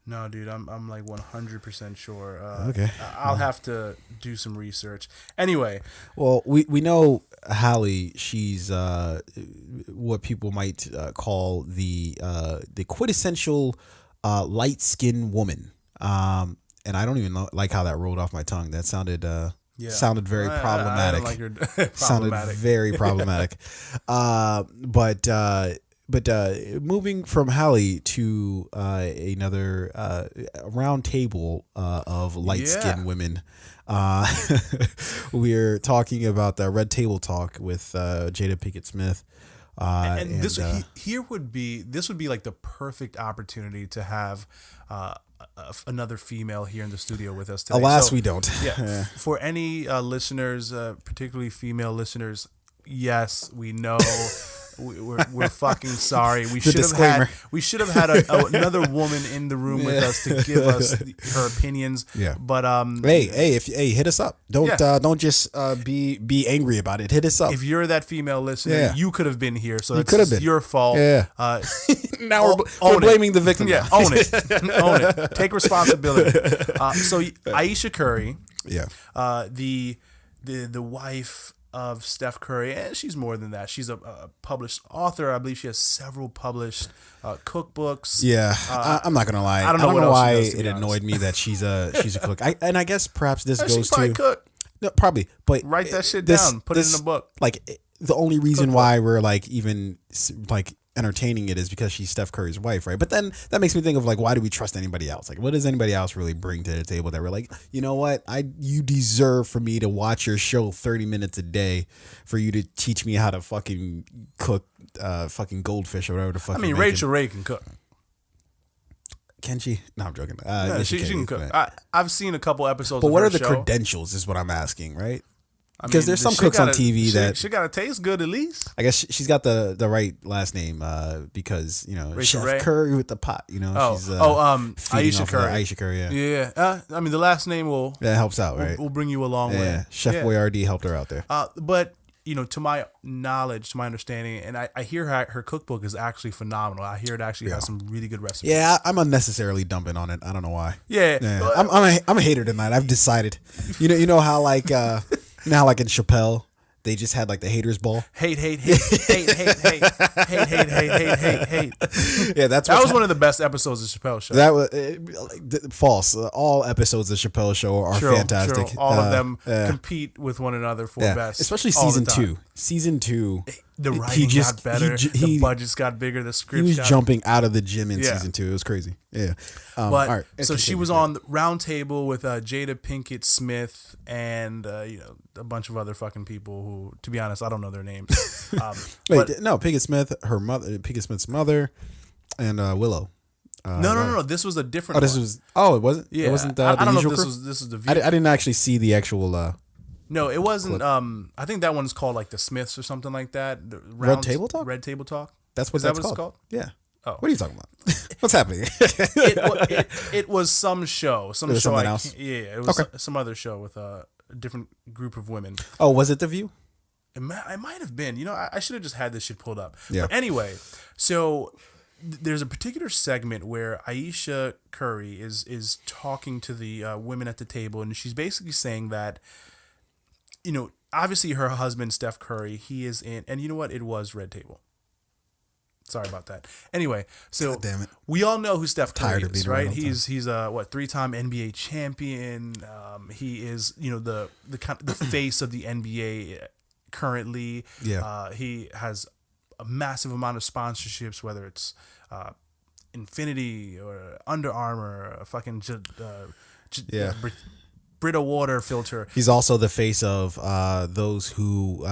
No, dude, I'm like 100% sure. Okay. I'll have to do some research. Anyway, Well, we know Hallie. She's what people might call the quintessential light skinned woman. And I don't even like how that rolled off my tongue. That sounded yeah, sounded very problematic. I don't like your Sounded problematic. very problematic. But moving from Hallie to another round table of light skinned women. We're talking about the Red Table Talk with Jada Pinkett Smith. And this would be like the perfect opportunity to have another female here in the studio with us today. Alas, we don't. Yeah. For any listeners, particularly female listeners, yes, we know. We're fucking sorry. We should have had another woman in the room with us to give us her opinions. Yeah. But hey, hit us up. Don't just be angry about it. Hit us up. If you're that female listener, you could have been here. So it's your fault. Yeah. Now we're blaming the victim. Yeah. Own it. Own it. Take responsibility. So Ayesha Curry. Yeah. The wife of Steph Curry, and she's more than that. She's a published author. I believe she has several published cookbooks. Yeah, I'm not gonna lie. I don't know why it annoyed me that she's a cook. I guess perhaps this goes to cook. No, probably, but write that shit down. Put it in a book. Like the only reason why we're like even like entertaining it is because she's Steph Curry's wife, right? But then that makes me think of like, why do we trust anybody else? Like, what does anybody else really bring to the table that we're like, you know what, you deserve for me to watch your show 30 minutes a day, for you to teach me how to fucking cook fucking goldfish or whatever the fuck. I mean, Rachel Ray can cook. Can she? No, I'm joking. Yeah, she can cook. I've seen a couple episodes. But of what her are the show. Credentials? Is what I'm asking, right? Because there's some she cooks on TV that she gotta taste good at least. I guess she's got the right last name because Rachel Chef Ray? Curry with the pot. She's Ayesha Curry. Ayesha Curry, yeah. Yeah. I mean, the last name that helps out, right? Will bring you a long way. Chef Boyardee helped her out there. But to my knowledge, to my understanding, and I hear her cookbook is actually phenomenal. I hear it actually has some really good recipes. Yeah, I'm unnecessarily dumping on it. I don't know why. Yeah. I'm a hater tonight. I've decided. You know how like in Chappelle, they just had like the haters ball. Hate. Yeah, that was one of the best episodes of Chappelle's show. That was false. All episodes of Chappelle's show are fantastic. All of them compete with one another for best, especially season 2. Season 2, the writing got better. The budgets got bigger. The script. He was jumping out of the gym in season 2. It was crazy. Yeah. But all right, so she was on the round table with Jada Pinkett Smith and a bunch of other fucking people who, to be honest, I don't know their names. Pinkett Smith, Pinkett Smith's mother, and Willow. No. This was a different. It wasn't. Yeah, it wasn't. I don't know if crew? this is the. I didn't actually see the actual. No, it wasn't. I think that one's called like the Smiths or something like that. Red Table Talk. Red Table Talk. That's what it's called. Yeah. Oh. What are you talking about? What's happening? it was some show. Some show. Something else? Yeah, it was some other show with a different group of women. Oh, was it The View? It might have been. I should have just had this shit pulled up. Yeah. But anyway, so there's a particular segment where Ayesha Curry is talking to the women at the table, and she's basically saying that, obviously her husband, Steph Curry, he is in, and you know what? It was Red Table. Sorry about that. Anyway, so damn it. We all know who Steph Curry is, right? He's a 3-time NBA champion. He is the face of the NBA currently. Yeah. He has a massive amount of sponsorships, whether it's Infinity or Under Armour, or fucking Brita water filter. He's also the face of those who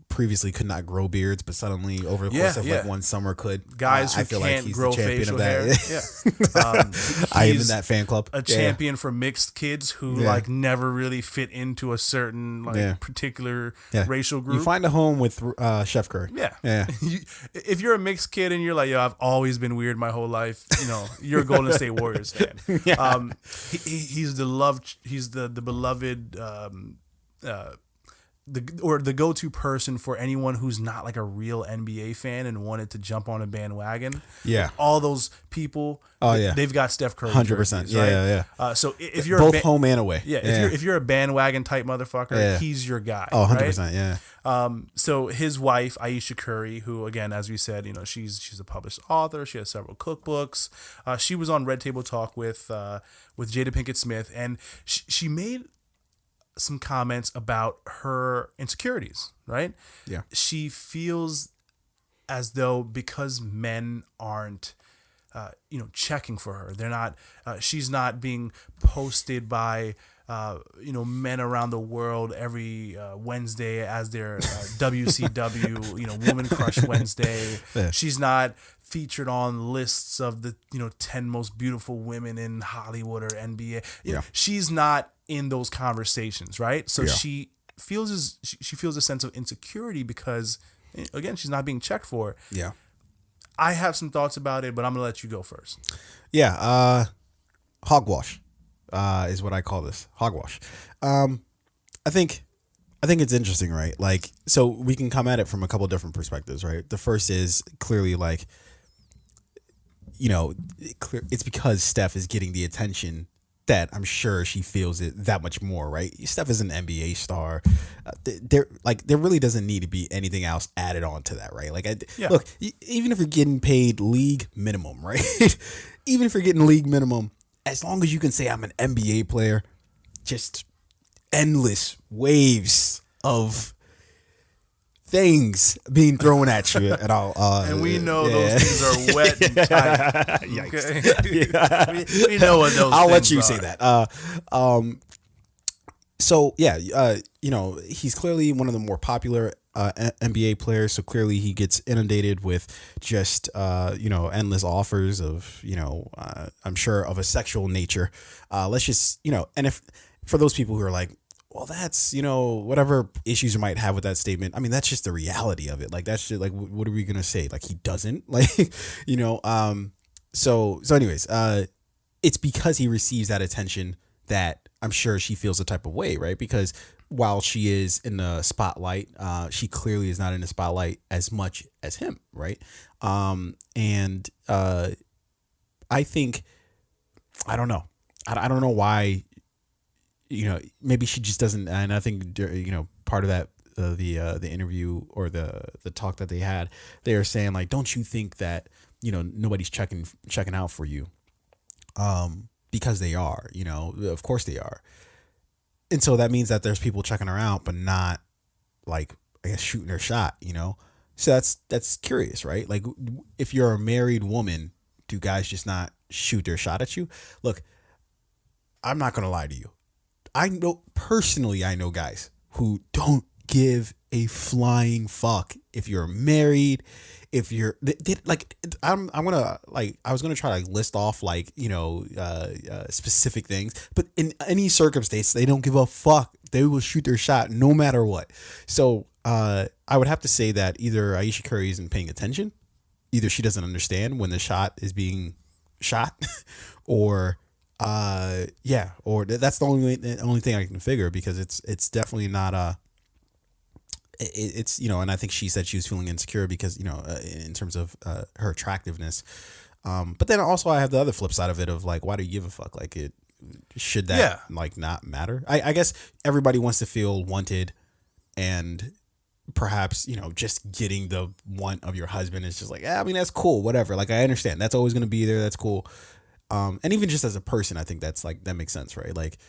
previously could not grow beards, but suddenly over the course of like one summer could. Guys who can't grow facial hair. Yeah. I am in that fan club. A champion for mixed kids who like never really fit into a certain particular racial group. You find a home with Chef Curry. Yeah. If you're a mixed kid and you're like, I've always been weird my whole life, you're a Golden State Warriors fan. He's the beloved the go-to person for anyone who's not like a real NBA fan and wanted to jump on a bandwagon. Yeah. All those people. Oh yeah. They've got Steph Curry. 100%. Jerseys, right? Yeah. So if you're both home and away. Yeah. If you're a bandwagon type motherfucker, he's your guy. Oh, 100%. Right? Yeah. So his wife, Ayesha Curry, who again, as we said, she's a published author. She has several cookbooks. She was on Red Table Talk with Jada Pinkett Smith, and she made some comments about her insecurities, right? Yeah. She feels as though because men aren't, checking for her, they're not, she's not being posted by, men around the world every Wednesday as their WCW, Woman Crush Wednesday. Yeah. She's not featured on lists of the 10 most beautiful women in Hollywood or NBA. She's not in those conversations, right? So she feels a sense of insecurity because, again, she's not being checked for. Yeah. I have some thoughts about it, but I'm gonna let you go first. Yeah. Hogwash is what I call this. Hogwash. I think it's interesting, right? Like, so we can come at it from a couple different perspectives, right? The first is clearly like, it's because Steph is getting the attention that I'm sure she feels it that much more, right? Steph is an NBA star. There really doesn't need to be anything else added on to that, right? Like, look, even if you're getting paid league minimum, right? Even if you're getting league minimum, as long as you can say I'm an NBA player, just endless waves of things being thrown at you and all. And we know those things are wet and tight. Okay? we know what those I'll things let you are. say that. So yeah, he's clearly one of the more popular NBA players. So clearly he gets inundated with just endless offers of I'm sure of a sexual nature. Let's just and if for those people who are like, well, that's whatever issues you might have with that statement. I mean, that's just the reality of it. Like that's just like what are we gonna say? Like he doesn't So anyways, it's because he receives that attention that I'm sure she feels a type of way, right? Because while she is in the spotlight, she clearly is not in the spotlight as much as him, right? And I think, I don't know. I don't know why, maybe she just doesn't. And I think, part of that, the interview or the talk that they had, they were saying like, don't you think that, nobody's checking out for you? Because they are, of course they are. And so that means that there's people checking her out, but not like, I guess, shooting her shot, So that's curious, right? Like if you're a married woman, do guys just not shoot their shot at you? Look, I'm not going to lie to you. I know guys who don't give a flying fuck if you're married, if you're like, I'm gonna like, I was gonna try to list off like, specific things, but in any circumstance, they don't give a fuck. They will shoot their shot no matter what. So, I would have to say that either Ayesha Curry isn't paying attention, either she doesn't understand when the shot is being shot, or that's the only thing I can figure, because it's definitely not it's and I think she said she was feeling insecure because in terms of her attractiveness, but then also I have the other flip side of it of like, why do you give a fuck? Like, it should that like not matter? I guess everybody wants to feel wanted, and perhaps just getting the want of your husband is just like, I mean, that's cool, whatever. Like, I understand that's always going to be there, that's cool. And even just as a person, I think that's like, that makes sense, right? Like,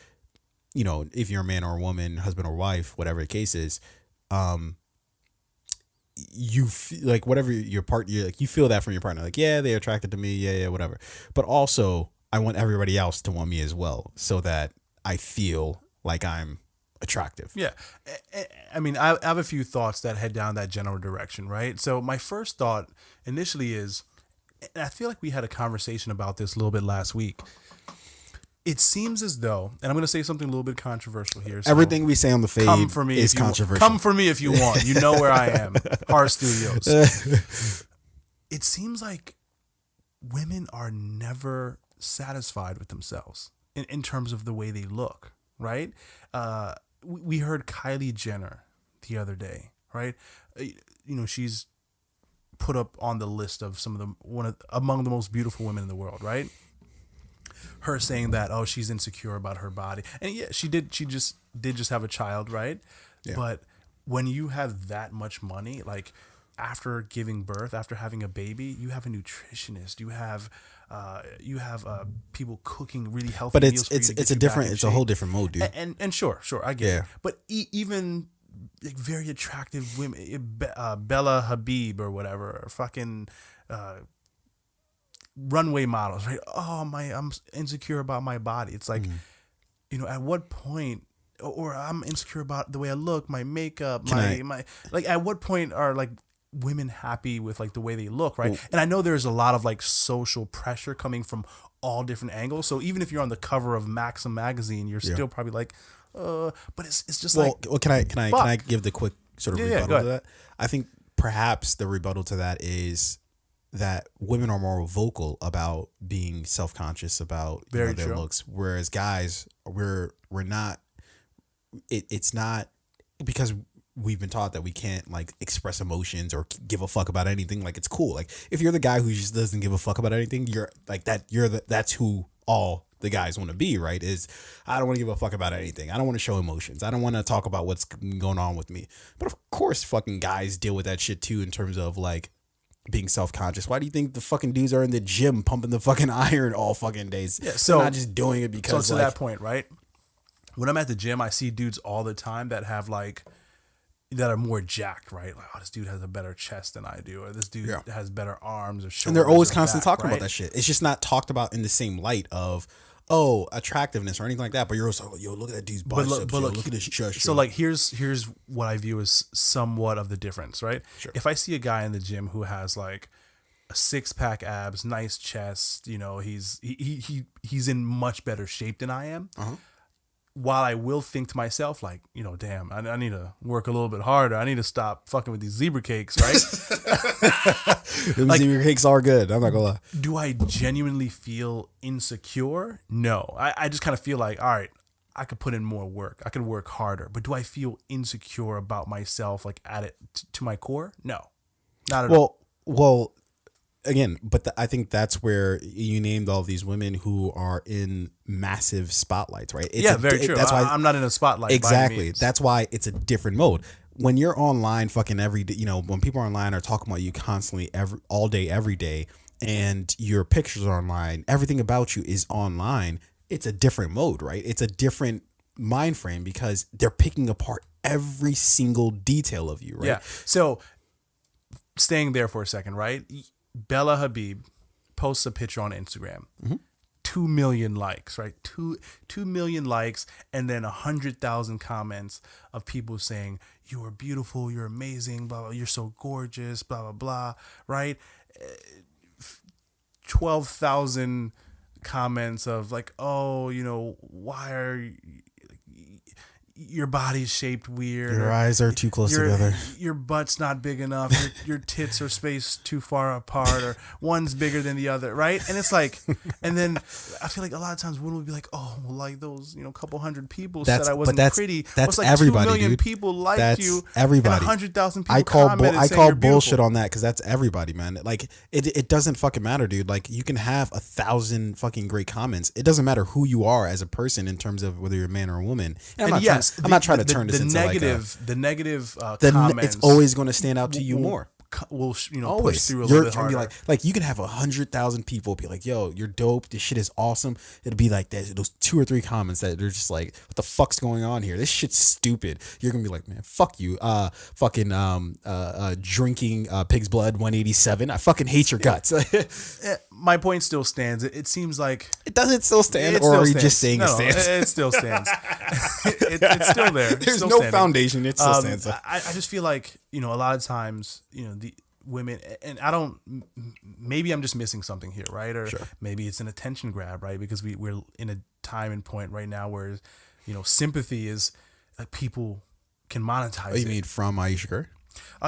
if you're a man or a woman, husband or wife, whatever the case is, you feel like whatever your partner, like, you feel that from your partner, like, yeah, they're attracted to me, yeah, whatever. But also, I want everybody else to want me as well, so that I feel like I'm attractive. Yeah. I mean, I have a few thoughts that head down that general direction, right? So my first thought initially is, and I feel like we had a conversation about this a little bit last week. It seems as though, and I'm going to say something a little bit controversial here. So everything we say on the fade is controversial. Come for me if you want. You know where I am. Horror Studios. It seems like women are never satisfied with themselves in terms of the way they look, right? We heard Kylie Jenner the other day, right? She's put up on the list of among the most beautiful women in the world, right? Her saying that, oh, she's insecure about her body. And yeah, she just have a child, right? Yeah. But when you have that much money, like after giving birth, after having a baby, you have a nutritionist, you have people cooking really healthy meals for you to get you back in shape. It's a whole different mode, dude. And sure, I get it. But even like very attractive women, Bella Hadid or whatever, or fucking runway models, right? Oh, I'm insecure about my body. It's like, at what point, or I'm insecure about the way I look, my makeup, my like, at what point are like women happy with like the way they look, right? And I know there's a lot of like social pressure coming from all different angles. So even if you're on the cover of Maxim magazine, you're still probably like, but it's just well, can I give the quick sort of rebuttal to that? I think perhaps the rebuttal to that is that women are more vocal about being self-conscious about their looks, whereas guys we're not. It's not because we've been taught that we can't like express emotions or give a fuck about anything. Like it's cool. Like if you're the guy who just doesn't give a fuck about anything, you're like that. That's who all the guys want to be, right? Is I don't want to give a fuck about anything. I don't want to show emotions. I don't want to talk about what's going on with me. But of course, fucking guys deal with that shit too in terms of like being self-conscious. Why do you think the fucking dudes are in the gym pumping the fucking iron all fucking days? Yeah, so they're not just doing it because. So to that point, right? When I'm at the gym, I see dudes all the time that have like that are more jacked, right? Like, oh, this dude has a better chest than I do, or this dude has better arms or shoulders. And they're always constantly talking about that shit. It's just not talked about in the same light of, oh, attractiveness or anything like that. But you're also like, yo, look at that dude's biceps. But look at his chest. So like, here's what I view as somewhat of the difference, right? Sure. If I see a guy in the gym who has like a 6-pack abs, nice chest, he's in much better shape than I am. While I will think to myself, like, damn, I need to work a little bit harder. I need to stop fucking with these zebra cakes, right? Like, zebra cakes are good. I'm not gonna lie. Do I genuinely feel insecure? No. I just kind of feel like, all right, I could put in more work. I could work harder. But do I feel insecure about myself, like at it to my core? No, not at all. Well. Again, but I think that's where you named all these women who are in massive spotlights, right? Very true. That's why I'm not in a spotlight. Exactly. That's why it's a different mode. When you're online fucking every day, when people online are talking about you constantly all day, every day, and your pictures are online, everything about you is online, it's a different mode, right? It's a different mind frame because they're picking apart every single detail of you, right? Yeah. So staying there for a second, right? Bella Hadid posts a picture on Instagram. 2 million likes, right? 2 million likes, and then 100,000 comments of people saying, you are beautiful, you're amazing, blah, blah, you're so gorgeous, blah, blah, blah, right? 12,000 comments of like, oh, why are your body's shaped weird. Your eyes are too close together. Your butt's not big enough. Your tits are spaced too far apart, or one's bigger than the other, right? And it's like, and then I feel like a lot of times women will be like, oh, well, like those, couple hundred people said I wasn't pretty. That's like everybody, 2 million dude. people liked you. Everybody. And 100,000 people I call saying bullshit on that because that's everybody, man. Like it doesn't fucking matter, dude. Like you can have 1,000 fucking great comments. It doesn't matter who you are as a person in terms of whether you're a man or a woman. And I'm not trying to turn this into the negative comments. It's always going to stand out to you more. Will push through a little bit harder. Like you can have 100,000 people be like, "Yo, you're dope. This shit is awesome." It'll be like those 2 or 3 comments that they're just like, "What the fuck's going on here? This shit's stupid." You're gonna be like, "Man, fuck you." Drinking pig's blood 187. I fucking hate your guts. My point still stands. It seems like it doesn't still stand, or are you just saying it stands? It still stands. It's still there. There's no standing. Foundation. It still stands. I just feel like a lot of times the women, and I don't. Maybe I'm just missing something here, right? Or maybe it's an attention grab, right? Because we're in a time and point right now where sympathy is people can monetize. Oh, you mean from Ayesha Curry?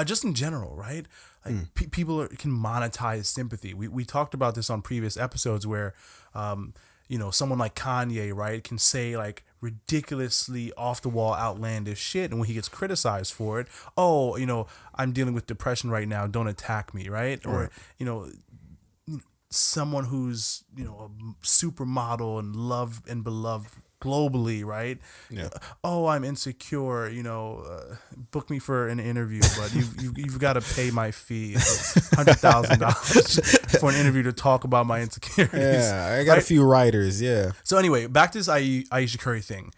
Just in general, right? Like people can monetize sympathy. We talked about this on previous episodes where, someone like Kanye, right, can say like ridiculously off the wall, outlandish shit. And when he gets criticized for it, oh, I'm dealing with depression right now. Don't attack me, right? Or someone who's a supermodel and loved and beloved globally, right? Yeah. Oh, I'm insecure. Book me for an interview, but you've got to pay my fee. It's $100,000 for an interview to talk about my insecurities. Yeah, I got a few writers. Yeah. So anyway, back to this Ayesha Curry thing.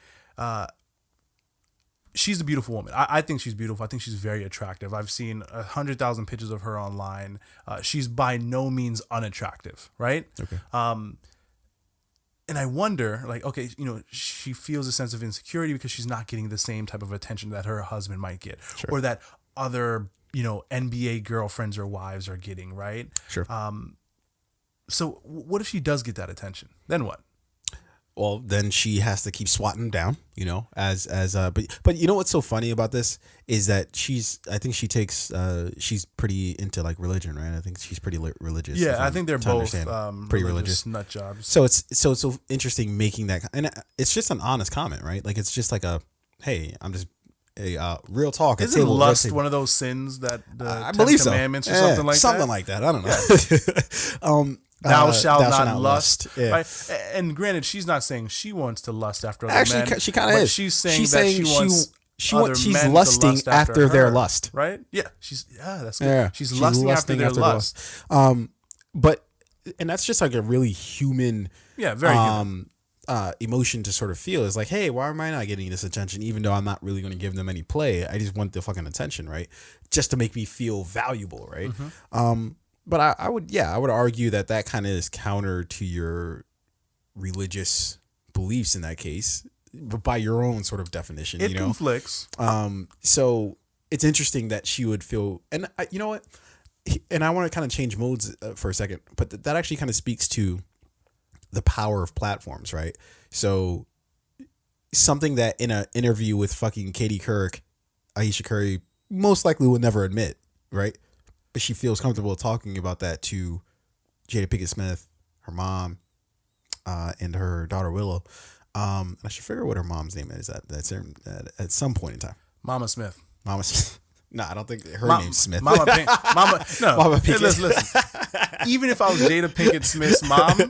She's a beautiful woman. I think she's beautiful. I think she's very attractive. I've seen 100,000 pictures of her online. She's by no means unattractive, right? Okay. And I wonder, like, okay, she feels a sense of insecurity because she's not getting the same type of attention that her husband might get, Sure. or that other, NBA girlfriends or wives are getting, right? Sure. So what if she does get that attention? Then what? Well, then she has to keep swatting them down, but you know what's so funny about this is that I think she takes, she's pretty into like religion, right? I think she's pretty religious. Yeah, I think they're both pretty religious nut jobs. So it's so interesting making that, and it's just an honest comment, right? Like it's just like hey, I'm just a real talk. Isn't lust one of those sins that the I 10 believe commandments so. or something like that? Something like that. I don't know. Thou shalt not lust. Yeah. Right? And granted, she's not saying she wants to lust after other men. Actually, she kind of is. She's saying that she wants she's men lusting to lust after their her, lust. right? Yeah, that's good. Yeah, she's lusting after their lust. But that's just like a really human, very human. Emotion to sort of feel is like, hey, why am I not getting this attention? Even though I'm not really going to give them any play, I just want the fucking attention, right? Just to make me feel valuable, right? Mm-hmm. But I would argue that kind of is counter to your religious beliefs in that case, but by your own sort of definition, it conflicts. So it's interesting that she would feel, and you know what? And I want to kind of change modes for a second, but that actually kind of speaks to the power of platforms, right? So something that in an interview with fucking Katie Couric, Ayesha Curry most likely will never admit, right? But she feels comfortable talking about that to Jada Pinkett Smith, her mom, and her daughter Willow. I should figure out what her mom's name is at some point in time. Mama Smith. Mama Smith. No, I don't think her name's Smith. Mama Pinkett. Listen. Even if I was Jada Pinkett Smith's mom,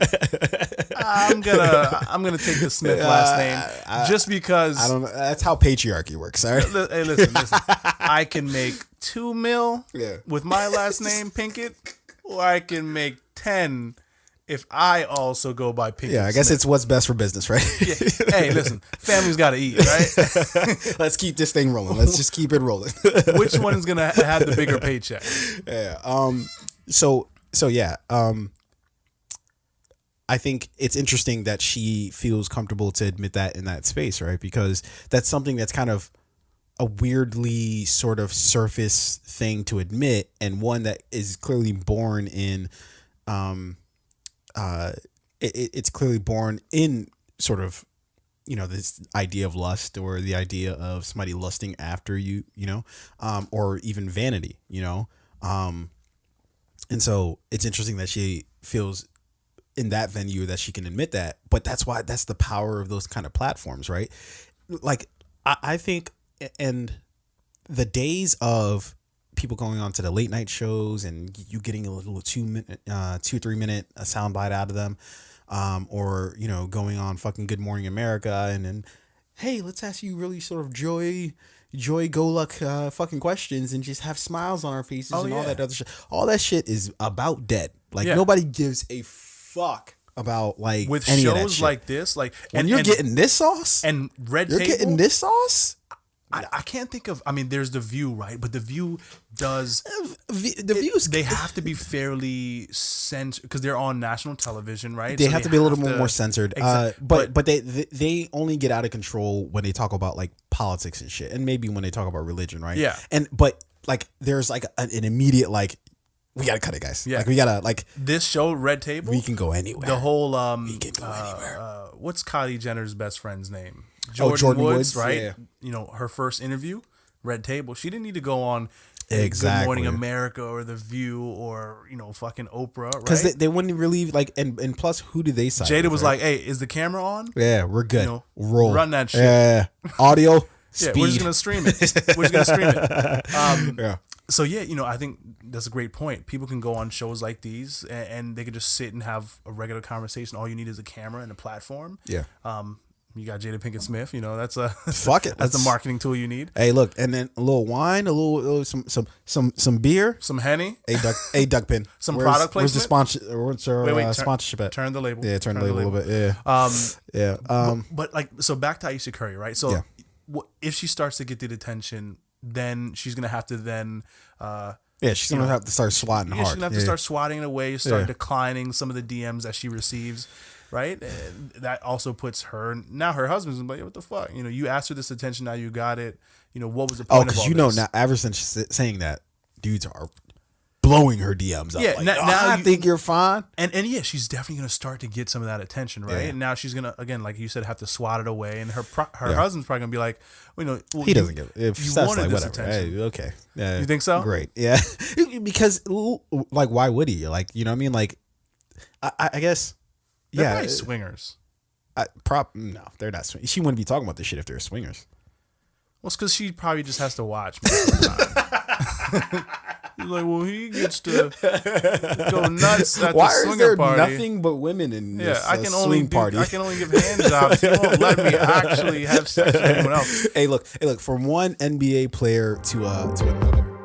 I'm gonna take the Smith last name just because. I don't know. That's how patriarchy works. All right. Hey, listen. I can make $2 million with my last name Pinkett, or I can make 10 if I also go by Pinkett. Yeah, I guess it's what's best for business, right? Yeah. Hey, listen, family's got to eat, right? Let's keep this thing rolling. Let's just keep it rolling. Which one's gonna have the bigger paycheck? Yeah. So yeah. I think it's interesting that she feels comfortable to admit that in that space, right? Because that's something that's kind of a weirdly sort of surface thing to admit, and one that is clearly born in, it's clearly born in sort of, this idea of lust, or the idea of somebody lusting after you, or even vanity, and so it's interesting that she feels in that venue that she can admit that, but that's the power of those kind of platforms, right? Like I think, and the days of people going on to the late night shows and you getting a little 2-3 minute soundbite out of them, or going on fucking Good Morning America and then, hey, let's ask you really sort of joy go luck fucking questions and just have smiles on our faces all that other shit. All that shit is about dead. Like nobody gives a fuck about like with any shows of that shit. like this, like and you're getting this sauce and Red You're Table, getting this sauce. I can't think of. I mean, there's The View, right? But The View does the views. They have to be fairly censored because they're on national television, right? They have to be a little more censored. But but they only get out of control when they talk about like politics and shit, and maybe when they talk about religion, right? Yeah. But like there's like an immediate like, we gotta cut it, guys. Yeah. Like we gotta like this show, Red Table. We can go anywhere. The whole we can go anywhere. What's Kylie Jenner's best friend's name? Jordan Woods, right? Yeah. Her first interview, Red Table. She didn't need to go on Exactly. Good Morning America or The View or fucking Oprah, right? Because they wouldn't really like, and plus, who do they side Jada with, was right? like, "Hey, is the camera on? Yeah, we're good. Roll. Run that shit. Yeah, audio. Yeah, speed. we're just gonna stream it. We're just gonna stream it." Yeah. So yeah, I think that's a great point. People can go on shows like these and they can just sit and have a regular conversation. All you need is a camera and a platform. Yeah. You got Jada Pinkett Smith. That's a fuck it. That's the marketing tool you need. Hey, look, and then a little wine, a little some beer, some Henny, a duck pin, some product placement. Where's the sponsor? What's our sponsorship at? Turn the label. Yeah, turn the label a little bit. Yeah. But like, so back to Ayesha Curry, right? So if she starts to get the attention, then she's gonna have to then. She's gonna have to start swatting hard. She's gonna have to start swatting it away, start declining some of the DMs that she receives, right? And that also puts her now. Her husband's like, what the fuck? You asked for this attention, now you got it. What was the point? Oh, because now, ever since she's saying that, dudes are blowing her DMs up. Yeah, like, now I think you're fine. And yeah, she's definitely gonna start to get some of that attention, right? Yeah. And now she's gonna, again, like you said, have to swat it away. And her husband's probably gonna be like, he doesn't give it. If you Steph's wanted like, this whatever. attention. Hey, okay. Yeah. You think so? Great. Yeah. Because like, why would he? Like, you know what I mean? Like, I guess. They're probably swingers. No, they're not swingers. She wouldn't be talking about this shit if they're swingers. Well, it's because she probably just has to watch most of the time. He's like, well, he gets to go nuts at the swinger party. Why is there nothing but women in this swing party? I can only give hand jobs. He won't let me actually have sex with anyone else. Hey, look, from one NBA player to another.